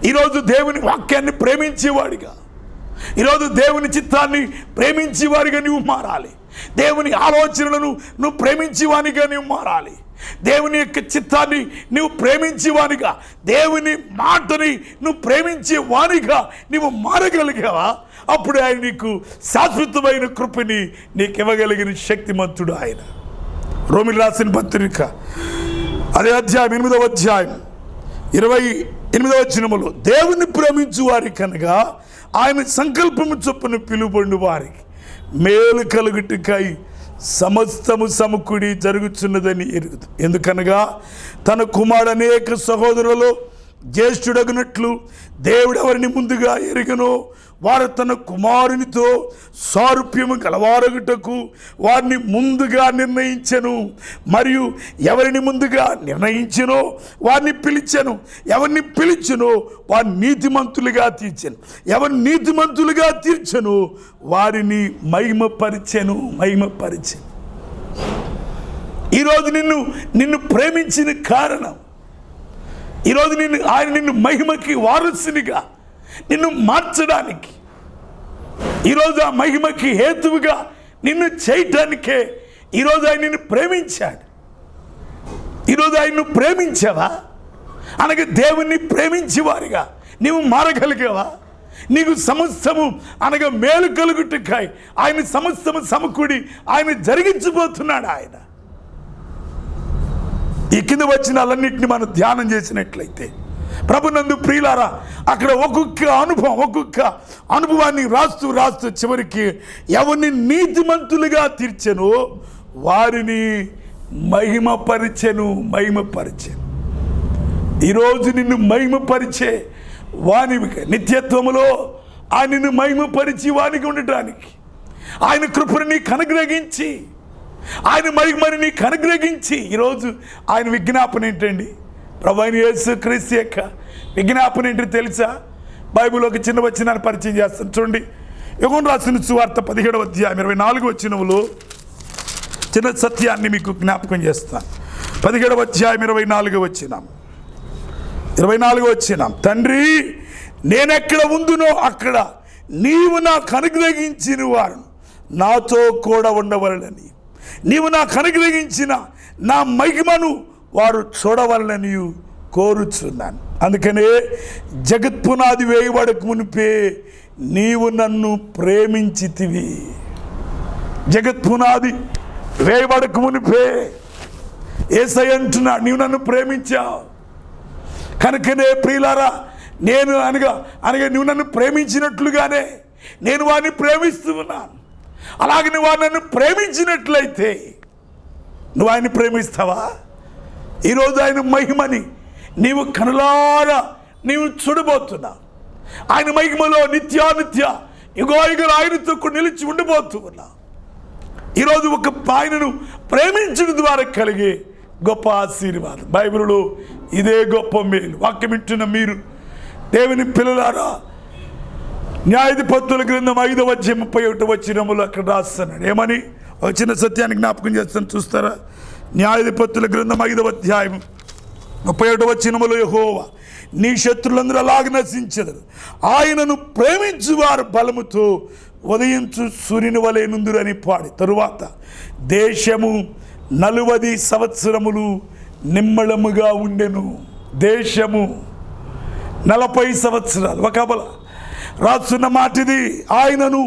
ఈరోజు దేవుని వాక్యాన్ని ప్రేమించేవాడిగా, ఈరోజు దేవుని చిత్తాన్ని ప్రేమించేవాడిగా నువ్వు మారాలి. దేవుని ఆలోచనలను నువ్వు ప్రేమించేవానిగా నువ్వు మారాలి. దేవుని యొక్క చిత్తాన్ని నువ్వు ప్రేమించేవానిగా, దేవుని మాటని నువ్వు ప్రేమించేవానిగా నువ్వు మారగలిగావా? అప్పుడు ఆయన నీకు శాశ్వతమైన కృపని నీకు ఇవ్వగలిగిన శక్తిమంతుడు ఆయన. రోమిలు రాసిన పత్రిక అదే అధ్యాయం 8వ అధ్యాయం 28వ వచనములో, దేవుని ప్రేమించు వారి కనుక ఆయన సంకల్పము చొప్పున పిలువబడిన వారికి మేలు కలుగుటకై సమస్తము సమకూడి జరుగుతున్నదని ఎరుగుదు. ఎందుకనగా తన కుమారుడు అనేక సహోదరులలో జ్యేష్ఠుడగినట్లు దేవుడు ఎవరిని ముందుగా ఎరిగనో వారు తన కుమారునితో సారూప్యము గలవారగుటకు వారిని ముందుగా నిర్ణయించెను. మరియు ఎవరిని ముందుగా నిర్ణయించెనో వారిని పిలిచెను, ఎవరిని పిలిచెనో వారిని నీతిమంతులుగా తీర్చెను, ఎవరిని నీతిమంతులుగా తీర్చెను వారిని మహిమపరిచెను. ఈరోజు నిన్ను ప్రేమించిన కారణం, ఈరోజు ఆయన నిన్ను మహిమకి వారసునిగా నిన్ను మార్చడానికి, ఈరోజు ఆ మహిమకి హేతువుగా నిన్ను చేయటానికే ఈరోజు ఆయన నిన్ను ప్రేమించాడు. ఈరోజు ఆయన్ను ప్రేమించావా? అనగా దేవుణ్ణి ప్రేమించేవారిగా నీవు మారగలిగావా? నీకు సమస్తము అనగా మేలు కలుగుటకాయ ఆయన సమస్తము సమకూడి ఆయన జరిగించబోతున్నాడు. ఆయన ఈ కింద వచ్చిన అలన్నింటినీ మనం ధ్యానం చేసినట్లయితే ప్రభునందు ప్రియులారా, అక్కడ ఒక్కొక్క అనుభవాన్ని రాస్తూ చివరికి ఎవరిని నీతిమంతులుగా తీర్చెను వారిని మహిమపరిచెను. ఈరోజు నిన్ను మహిమపరిచే వానివిగా నిత్యత్వములో ఆయనను మహిమపరిచి వానికి ఉండటానికి ఆయన కృపను నీకు అనుగ్రహించి, ఆయన మహిమని నీకు అనుగ్రహించి ఈరోజు ఆయన విజ్ఞాపన ఏంటండి? ప్రభువైన యేసుక్రీస్తు యొక్క విజ్ఞాపన ఏంటి తెలుసా? బైబిల్ ఒక చిన్న వచనాన్ని పరిచయం చేస్తాను చూడండి. యోహాను రాసిన సువార్త 17వ అధ్యాయం 24వ వచనములో చిన్న సత్యాన్ని మీకు జ్ఞాపకం చేస్తాను. 17వ అధ్యాయం 24వ వచనం, తండ్రి నేనెక్కడ ఉందునో అక్కడ నీవు నాకు అనుగ్రహించిన వారు నాతో కూడా ఉండవలనని, నీవు నాకు అనుగ్రహించిన నా మహిమను వారు చూడవలనని కోరుచున్నాను. అందుకనే జగత్పునాది వేయబడక మునిపే నీవు నన్ను ప్రేమించితివి. జగత్పునాది వేయబడక మునిపే యేసయ్య అంటున్నాడు, నీవు నన్ను ప్రేమించావు కనుకనే ప్రియులారా, నేను అనగా నువ్వు నన్ను ప్రేమించినట్లుగానే నేను వారిని ప్రేమిస్తూ ఉన్నాను. అలాగే నువ్వు నన్ను ప్రేమించినట్లయితే నువ్వు ఆయన్ని ప్రేమిస్తావా? ఈరోజు ఆయన మహిమని నీవు కనులారా నీవు చూడబోతున్నావు. ఆయన మహిమలో నిత్యానిత్య యుగాయుగలు ఆయనతో నిలిచి ఉండబోతూ ఉన్నావు. ఈరోజు ఒక ఆయనను ప్రేమించడం ద్వారా కలిగే గొప్ప ఆశీర్వాదం బైబిల్లో ఇదే గొప్ప మేలు. వాక్యం వింటున్న మీరు దేవుని పిల్లలారా, న్యాయాధిపతుల గ్రంథం 5వ అధ్యాయం 31వ వచనములో అక్కడ రాస్తున్నాడు ఏమని? ఒక చిన్న సత్యాన్ని జ్ఞాపకం చేస్తాను, చూస్తారా? న్యాయాధిపతుల గ్రంథం 5వ అధ్యాయం 31వ వచనములో, యెహోవా నీ శత్రులందరూ అలాగే నశించెదరు, ఆయనను ప్రేమించు వారు బలముతో ఉదయించు సూర్యుని వలె నుందురని పాడి, తరువాత దేశము 40 సంవత్సరములు నిమ్మళముగా ఉండెను. దేశము 40 సంవత్సరాలు. ఒక బల రాస్తున్న మాట ఇది. ఆయనను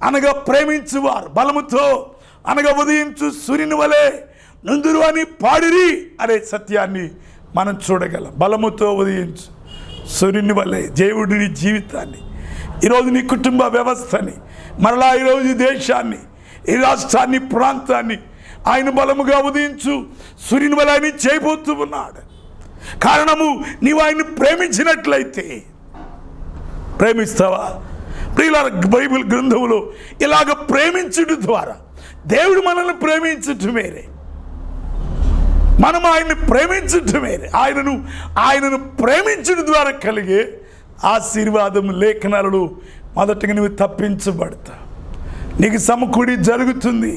అనగా ప్రేమించువారు బలముతో అనగా ఉదయించు సూర్యుని వలె నుందురు అని పాడిరి అనే సత్యాన్ని మనం చూడగలం. బలముతో ఉదయించు సూర్యుని వలె దేవుడిని జీవితాన్ని, ఈరోజు నీ కుటుంబ వ్యవస్థని, మరలా ఈరోజు దేశాన్ని, ఈ రాష్ట్రాన్ని, ప్రాంతాన్ని ఆయన బలముగా ఉదయించు సూర్యుని వలె ఆయన చేయబోతూ ఉన్నాడు. కారణము నీవు ఆయన్ని ప్రేమించినట్లయితే. ప్రేమిస్తావా? ప్రియులారా, బైబిల్ గ్రంథంలో ఇలాగ ప్రేమించుట ద్వారా దేవుడు మనల్ని ప్రేమించుట వేరే, మనం ఆయన్ని ప్రేమించుట వేరే. ఆయనను ప్రేమించుట ద్వారా కలిగే ఆశీర్వాదం లేఖనాలలో మొదటగా నువ్వు తప్పించబడతా, నీకు సమకూడి జరుగుతుంది.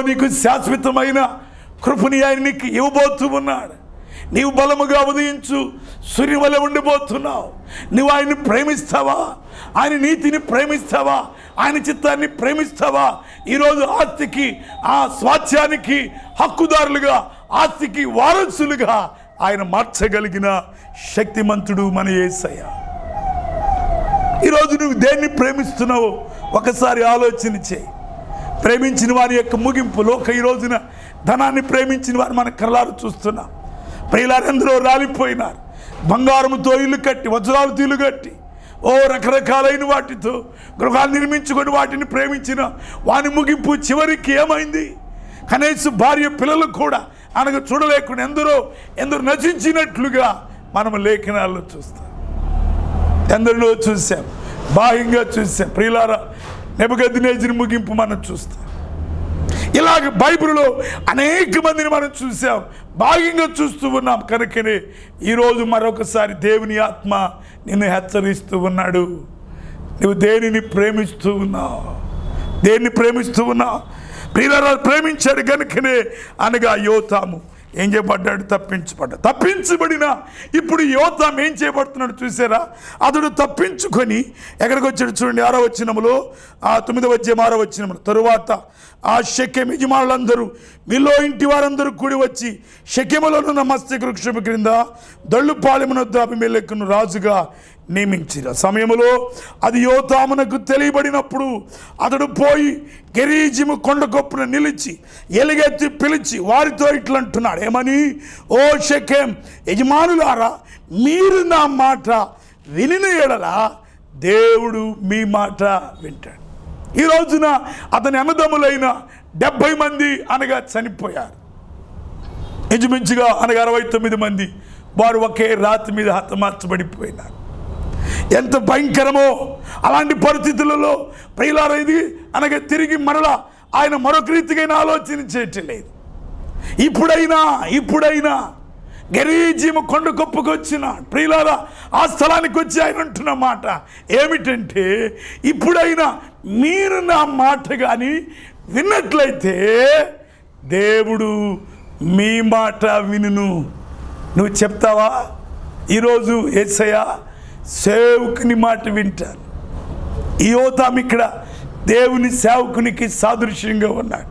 నీకు శాశ్వతమైన కృపని ఆయన నీకు ఇవ్వబోతూ ఉన్నాడు. నీవు బలముగా ఉదయించు సూర్యుని వలె ఉండిపోతున్నావు. నువ్వు ఆయన్ని ప్రేమిస్తావా? ఆయన నీతిని ప్రేమిస్తావా? ఆయన చిత్తాన్ని ప్రేమిస్తావా? ఈరోజు ఆస్తికి, ఆ స్వాస్థ్యానికి హక్కుదారులుగా, ఆస్తికి వారసులుగా ఆయన మార్చగలిగిన శక్తిమంతుడు మన యేసయ్య. ఈరోజు నువ్వు దేన్ని ప్రేమిస్తున్నావో ఒకసారి ఆలోచన చేయి. ప్రేమించిన వారి యొక్క ముగింపు లోక ఈ రోజున ధనాన్ని ప్రేమించిన వారు మన కళ్ళారు చూస్తున్నాం. ప్రియులారెందరో రాలిపోయినారు. బంగారముతో ఇల్లు కట్టి, వజ్రాలతో ఇల్లు కట్టి, రకరకాలైన వాటితో గృహాలు నిర్మించుకొని వాటిని ప్రేమించిన వాని ముగింపు చివరికి ఏమైంది? కనీసం భార్య పిల్లలు కూడా అనగా చూడలేకుండా ఎందరో నశించినట్లుగా మనం లేఖనాల్లో చూస్తాం. ఎందరిలో చూసాం, బాహ్యంగా చూసాం. ప్రియులారా, నెబుకద్నెజరు ముగింపు మనం చూస్తాం. ఇలాగ బైబిల్లో అనేక మందిని మనం చూసాం, బాహ్యంగా చూస్తూ ఉన్నాం. కనుకనే ఈరోజు మరొకసారి దేవుని ఆత్మ నిన్ను హెచ్చరిస్తూ ఉన్నాడు. నువ్వు దేనిని ప్రేమిస్తూ ఉన్నావు? దేన్ని ప్రేమిస్తూ ఉన్నావు? ప్రియులారా, ప్రేమించాడు కనుకనే అనగా యోతాము ఏం చేయబడ్డాడు? తప్పించబడిన ఇప్పుడు యోతాము ఏం చేయబడుతున్నాడు చూసారా? అతడు తప్పించుకొని ఎక్కడికి వచ్చాడు చూడండి. 6వ వచనములో, 9వ అధ్యాయం 6వ వచనములో, తరువాత ఆ షెకెము యజమానులందరూ మీలో ఇంటి వారందరూ కూడి వచ్చి షెకెములోనున్న మస్తక వృక్షము క్రింద దొల్లుపాలెమునొద్ద అబీమెలెకును రాజుగా నియమించిన సమయంలో అది యోతామునకు తెలియబడినప్పుడు అతడు పోయి గెరీజిము కొండ గొప్పున నిలిచి ఎలుగెత్తి పిలిచి వారితో ఇట్లంటున్నాడు. ఏమని? ఓ షెకెం యజమానులారా, మీరు నా మాట వినిన ఎడల దేవుడు మీ మాట వింటాడు. ఈ రోజున అతని అన్నదమ్ములైన 70 మంది అనగా చనిపోయారు. ఇంచుమించుగా అనగా 69 మంది వారు ఒకే రాతి మీద హతమార్చబడిపోయినారు. ఎంత భయంకరమో! అలాంటి పరిస్థితులలో ప్రియులారా, ఇది అనగా తిరిగి మరలా ఆయన మరొక రీతిగా ఆలోచన చేయట్లేదు. ఇప్పుడైనా గెరీజిము కొండ గొప్పకు వచ్చిన ప్రియులారా, ఆ స్థలానికి వచ్చి ఆయన అంటున్న మాట ఏమిటంటే, ఇప్పుడైనా మీరు నా మాట కానీ విన్నట్లయితే దేవుడు మీ మాట వినును. నువ్వు చెప్తావా? ఈరోజు యేసయ్య సేవకుని మాట వింటాను. ఈ యోతాము ఇక్కడ దేవుని సేవకునికి సాదృశ్యంగా ఉన్నాడు.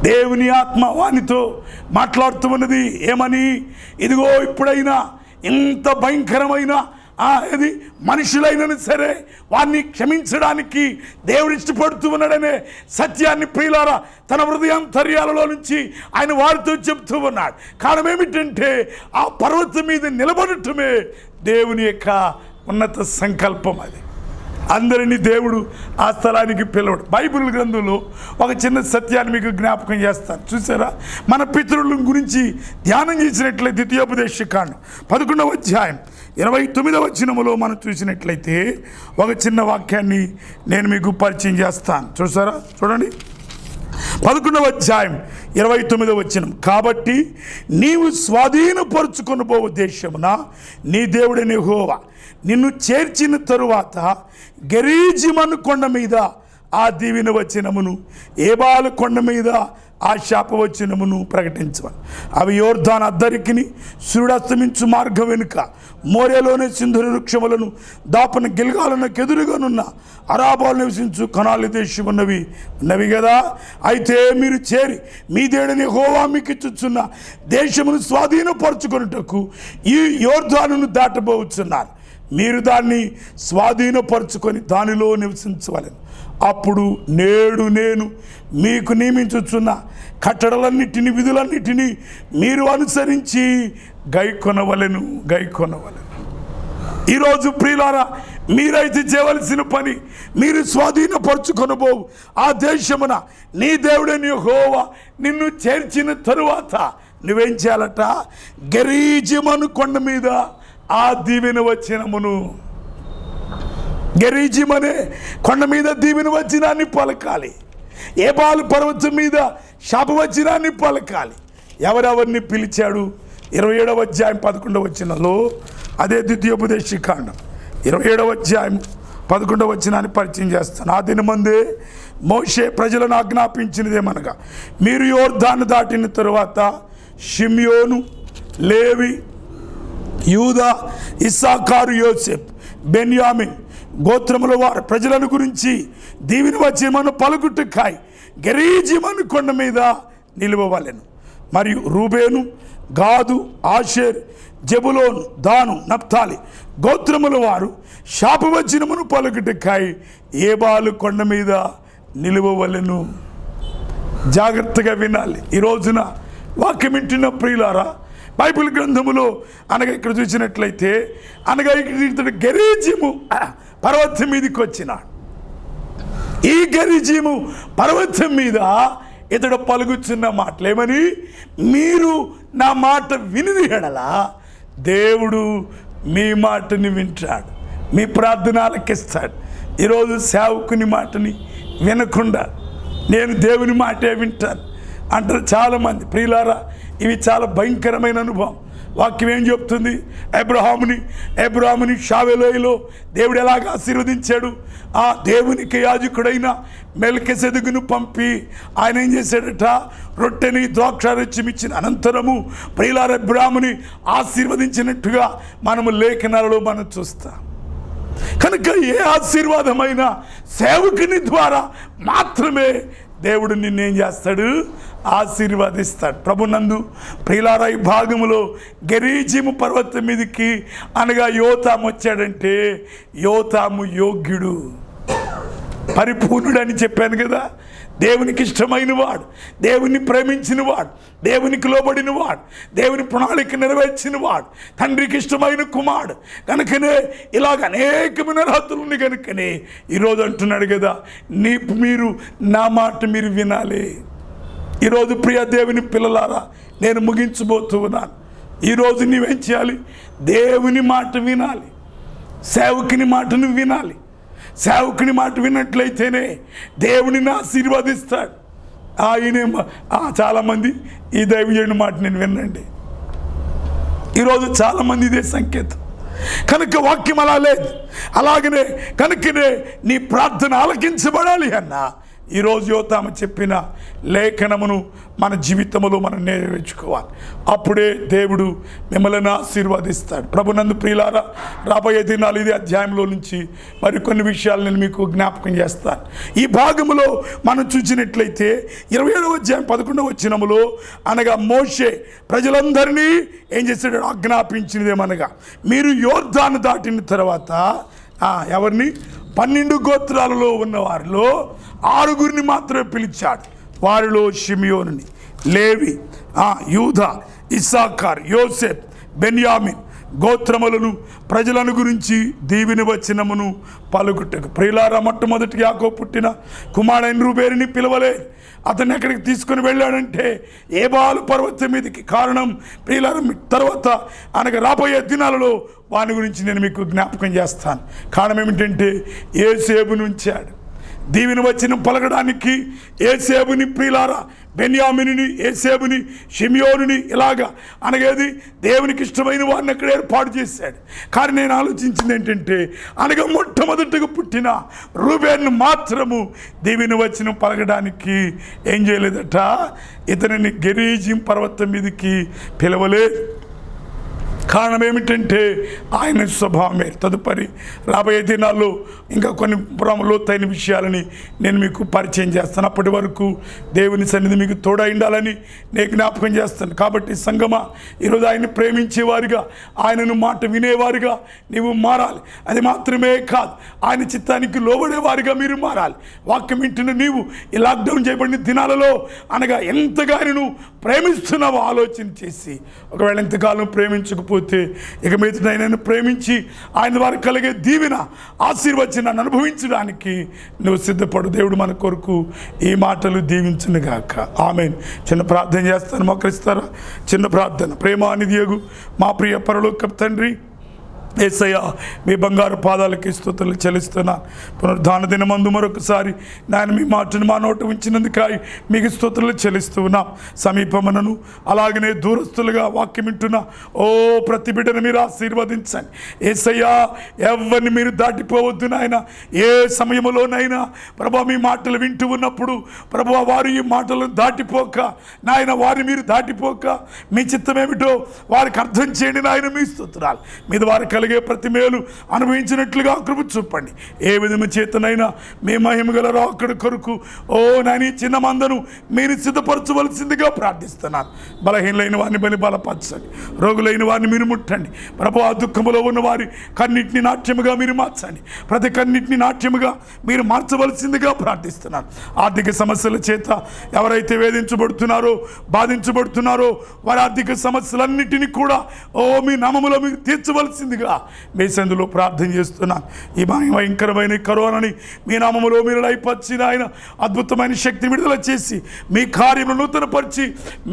దేవుని ఆత్మ వానితో మాట్లాడుతూ ఉన్నది. ఏమని? ఇదిగో ఇప్పుడైనా ఇంత భయంకరమైన అది మనుషులైనా సరే వారిని క్షమించడానికి దేవుడు ఇష్టపడుతూ ఉన్నాడనే సత్యాన్ని ప్రియులారా తన హృదయాంతర్యాలలో నుంచి ఆయన వారితో చెప్తూ ఉన్నాడు. కారణం ఏమిటంటే ఆ పర్వతం మీద నిలబడటమే దేవుని యొక్క ఉన్నత సంకల్పం. అది అందరినీ దేవుడు ఆ స్థలానికి పిలవడు. బైబిల్ గ్రంథంలో ఒక చిన్న సత్యాన్ని మీకు జ్ఞాపకం చేస్తాను. చూసారా? మన పితరుల గురించి ధ్యానం చేసినట్లయితే ద్వితీయోపదేశకాండం 11వ అధ్యాయం 29వ వచనములో మనం చూసినట్లయితే ఒక చిన్న వాక్యాన్ని నేను మీకు పరిచయం చేస్తాను. చూసారా? చూడండి, 11వ అధ్యాయం 29వ వచనం. కాబట్టి నీవు స్వాధీనపరుచుకొనబోవు దేశమున నీ దేవుడైన యెహోవా నిన్ను చేర్చిన తరువాత గెరీజిము కొండ మీద ఆ దీవెన వచనమును, ఏబాలు కొండ మీద ఆ శాపవచనమును ప్రకటించవాలి. అవి యోర్దాను అద్దరికిని సూర్యాస్తమించు మార్గం వెనుక మోరేలోని సింధూర వృక్షములను దాపన గిల్గాలకు ఎదురుగానున్న అరాబాలు నివసించు కనాలి దేశం ఉన్నవి కదా. అయితే మీరు చేరి మీ దేవుడైన యెహోవా మీకు ఇచ్చుచున్న దేశమును స్వాధీనపరచుకొనుటకు ఈ యోర్దానును దాటబోచున్నారు. మీరు దాన్ని స్వాధీనపరుచుకొని దానిలో నివసించవలెను. అప్పుడు నేడు నేను మీకు నియమించుచున్న కట్టడలన్నిటినీ విధులన్నిటినీ మీరు అనుసరించి గైకొనవలెను. ఈరోజు ప్రియులారా, మీరైతే చేయవలసిన పని, మీరు స్వాధీనపరుచుకొనబోవు ఆ దేశమున నీ దేవుడైన యెహోవా నిన్ను చేర్చిన తరువాత నువ్వేం చేయాలట? గెరీజిము కొండ మీద ఆ దీవెన వచనమును, గెరీజిం అనే కొండ మీద దీవెన వచనాన్ని పలకాలి. ఏబాలు పర్వతం మీద శాపవచనాన్ని పలకాలి. ఎవరెవరిని పిలిచాడు? 27వ అధ్యాయం 11వ వచనంలో, అదే ద్వితీయోపదేశకాండం 27వ అధ్యాయం 11వ వచనాన్ని పరిచయం చేస్తాను. ఆ దినమందే మోషే ప్రజలను ఆజ్ఞాపించినదేమనగా, మీరు యోర్దాను దాటిన తరువాత షిమ్యోను, లేవి, యూదా, ఇస్సాకారు, యోసేపు, బెన్యామిన్ గోత్రముల వారు ప్రజలను గురించి దీవెన వచనమును పలుకుటకై గెరీజిము కొండ మీద నిలువవలెను. మరియు రూబేను, గాదు, ఆషేర్, జెబులోను, దాను, నప్తాలి గోత్రముల వారు శాపవచనమును పలుకుటకై ఏబాలు కొండ మీద నిలువవలెను. జాగ్రత్తగా వినాలి. ఈ రోజున వాక్యం వింటున్న ప్రియులారా, బైబిల్ గ్రంథములో అనగా ఇక్కడ చూసినట్లయితే అనగా ఇతడు గెరీజిము పర్వతం మీదకి వచ్చినాడు. ఈ గెరీజిము పర్వతం మీద ఇతడు పలుకుచున్న మాటలు ఏమని, మీరు నా మాట విని ఎడల దేవుడు మీ మాటని వింటాడు, మీ ప్రార్థన ఆలకిస్తాడు. ఈరోజు సేవకుని మాటని వినకుండా నేను దేవుని మాటే వింటాను అంటారు చాలామంది. ప్రియులారా, ఇవి చాలా భయంకరమైన అనుభవం. వాక్యం ఏం చెప్తుంది? అబ్రహాముని షావెలోయలో దేవుడు ఎలాగ ఆశీర్వదించాడు? ఆ దేవునికి యాజకుడైన మెల్కిసెదెకును పంపి ఆయన ఏం చేశాడట? రొట్టెని ద్రాక్షారసం ఇచ్చిన అనంతరము ప్రియులారా అబ్రహాముని ఆశీర్వదించినట్టుగా మనము లేఖనాలలో మనం చూస్తాం. కనుక ఏ ఆశీర్వాదమైన సేవకుని ద్వారా మాత్రమే దేవుడు నిన్నేం చేస్తాడు? ఆశీర్వాదిస్తాడు. ప్రభునందు ప్రియులారా, ఈ భాగంలో గెరీజిము పర్వతం మీదకి అనగా యోతాము వచ్చాడంటే, యోతాము యోగ్యుడు, పరిపూర్ణుడు అని చెప్పాను కదా. దేవునికి ఇష్టమైన వాడు, దేవుని ప్రేమించిన వాడు, దేవునికి లోబడిన వాడు, దేవుని ప్రణాళిక నెరవేర్చిన వాడు, తండ్రికి ఇష్టమైన కుమారుడు కనుకనే ఇలాగ అనేకమైన అర్హతలు ఉంది. కనుకనే ఈరోజు అంటున్నాడు కదా, మీరు నా మాట మీరు వినాలి. ఈరోజు ప్రియ దేవుని పిల్లలారా, నేను ముగించబోతూ ఉన్నాను. ఈరోజు నీవేం చేయాలి? దేవుని మాట వినాలి, సేవకుని మాటను వినాలి. సేవకుని మాట విన్నట్లయితేనే దేవునిని ఆశీర్వదిస్తాడు. ఆయనే చాలామంది ఈ దైవజనుడి మాట నేను వినండి. ఈరోజు చాలామంది ఇదే సంకేతం. కనుక వాక్యం అలా లేదు. అలాగనే కనుకనే నీ ప్రార్థన ఆలకించబడాలి అన్నా ఈరోజు యోతాము చెప్పిన లేఖనమును మన జీవితంలో మనం నెరవేర్చుకోవాలి. అప్పుడే దేవుడు మిమ్మల్ని ఆశీర్వదిస్తాడు. ప్రభునందు ప్రియులారా, రాబోయే దినాలు ఇదే అధ్యాయంలో నుంచి మరికొన్ని విషయాలు నేను మీకు జ్ఞాపకం చేస్తాను. ఈ భాగంలో మనం చూసినట్లయితే 27వ అధ్యాయం 11వ వచనములో అనగా మోషే ప్రజలందరినీ ఏం చేశాడు? ఆజ్ఞాపించినదేమనగా, మీరు యోర్దాను దాటిన తర్వాత ఎవరిని? 12 గోత్రాలలో ఉన్న వారిలో 6 మాత్రమే పిలిచాడు. వారిలో షిమియోనుని, లేవి, యూదా, ఇస్సాకార్, యోసేపు, బెన్యామిన్ గోత్రములను ప్రజలను గురించి దీవెన వచనమును పలుకుటకు. ప్రియులారా, మొట్టమొదటి యాకోబు పుట్టిన కుమారుడైన రూబేలుని పిలవలేదు. అతన్ని ఎక్కడికి తీసుకుని వెళ్ళాడంటే ఏబాలు పర్వతం మీదకి. కారణం ప్రియులారా, తర్వాత అనగా రాబోయే దినాలలో వాని గురించి నేను మీకు జ్ఞాపకం చేస్తాను. కారణం ఏమిటంటే యోసేపును ఉంచాడు. దీవెన వచనం పలకడానికి యోసేపుని, ప్రియులారా బెన్యామినుని, యోసేపుని, షిమియోనుని ఇలాగా అనగేది దేవునికి ఇష్టమైన వారిని అక్కడ ఏర్పాటు చేశాడు. కానీ నేను ఆలోచించింది ఏంటంటే అనగా మొట్టమొదటిగా పుట్టిన రూబేన్ను మాత్రము దీవెన వచనం పలకడానికి ఏం చేయలేదట? ఇతనిని గెరీజిం పర్వతం మీదకి పిలవలేదు. కారణం ఏమిటంటే ఆయన స్వభావమే. తదుపరి రాబోయే దినాల్లో ఇంకా కొన్ని లోతైన విషయాలని నేను మీకు పరిచయం చేస్తాను. అప్పటి వరకు దేవుని సన్నిధి మీకు తోడై ఉండాలని నేను జ్ఞాపకం చేస్తాను. కాబట్టి సంగమా, ఈరోజు ఆయన ప్రేమించేవారిగా, ఆయనను మాట వినేవారిగా నీవు మారాలి. అది మాత్రమే కాదు, ఆయన చిత్తానికి లోబడేవారిగా మీరు మారాలి. వాక్యం వింటున్న నీవు ఈ లాక్డౌన్ చేయబడిన దినాలలో అనగా ఎంతగా ఆయనను ప్రేమిస్తున్నావో ఆలోచన చేసి, ఒకవేళ ఎంతకాలం ప్రేమించకపోతే ఇక మీద ఆయనను ప్రేమించి ఆయన వారికి కలిగే దీవెన ఆశీర్వచనాన్ని అనుభవించడానికి నువ్వు సిద్ధపడు. దేవుడు మన కొరకు ఈ మాటలు దీవించును గాక. ఆమేన్. చిన్న ప్రార్థన చేస్తాను, మోకరిస్తారా? చిన్న ప్రార్థన. ప్రేమానిధియగు మా ప్రియ పరలోకపు తండ్రి, యేసయ్య మీ బంగారు పాదాలకి స్తుతులు చెల్లిస్తున్నాను. పునరుద్ధాన దినమందు మరొకసారి నాయన మీ మాటను మా నోట ఉంచినందుకాయి మీకు స్తుతులు చెల్లిస్తూ ఉన్నాం. సమీపమునను అలాగనే దూరస్తులుగా వాక్యం వింటున్న ప్రతి బిడ్డను మీరు ఆశీర్వదించండి. యేసయ్య ఎవరిని మీరు దాటిపోవద్దు నాయన. ఏ సమయంలోనైనా ప్రభా మీ మాటలు వింటూ ఉన్నప్పుడు ప్రభా వారు ఈ మాటలను దాటిపోక నాయన వారిని మీరు దాటిపోక మీ చిత్తమేమిటో వారికి అర్థం చేయండి నాయన. మీ స్తుతురాలు మీద వారు కలిగే ప్రతి మేలు అనుభవించినట్లుగా కృప చూపండి. ఏ విధము చేతనైనా మీ మహిమగల రాకడ కొరకు నాయన చిన్న మందను మీరు సిద్ధపరచవలసిందిగా ప్రార్థిస్తున్నాను. బలహీనలైన వారిని బలపరచండి, రోగులైన వారిని మీరు ముట్టండి. ప్రభు ఆ దుఃఖములో ఉన్న వారి కన్నిటిని నాట్యముగా మీరు మార్చండి. ప్రతి కన్నిటిని నాట్యముగా మీరు మార్చవలసిందిగా ప్రార్థిస్తున్నాను. ఆర్థిక సమస్యల చేత ఎవరైతే వేధించబడుతున్నారో బాధించబడుతున్నారో వారి ఆర్థిక సమస్యలన్నిటినీ కూడా మీ నామములో మీరు తీర్చవలసిందిగా మీ సందులో ప్రార్థన చేస్తున్నాను. ఈ భయంకరమైన కరోనాని మీ నామములో మీరు లయపరిచిన ఆయన అద్భుతమైన శక్తి విడుదల చేసి మీ కార్యము నూతనపరిచి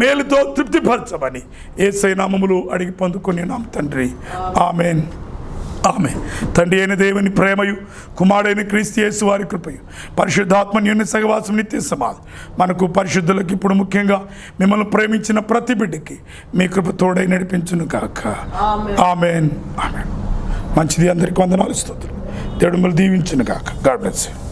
మేలుతో తృప్తిపరచమని యేసయ్య నామములో అడిగి పొందుకున్నాం తండ్రి. ఆమేన్. ఆమేన్. తండ్రి అయిన దేవుని ప్రేమయు కుమారుడైన క్రీస్తు యేసు వారి కృపయు పరిశుద్ధాత్మ అన్యోన్య సహవాసం నిత్య సమాధి మనకు పరిశుద్ధులకు ఇప్పుడు ముఖ్యంగా మిమ్మల్ని ప్రేమించిన ప్రతి బిడ్డకి మీ కృప తోడై నడిపించును కాక. ఆమేన్. ఆమేన్. మంచిది. అందరికీ వందనాలు స్తుతులు. దేవుడు మిమ్మల్ని దీవించును కాక. God bless you.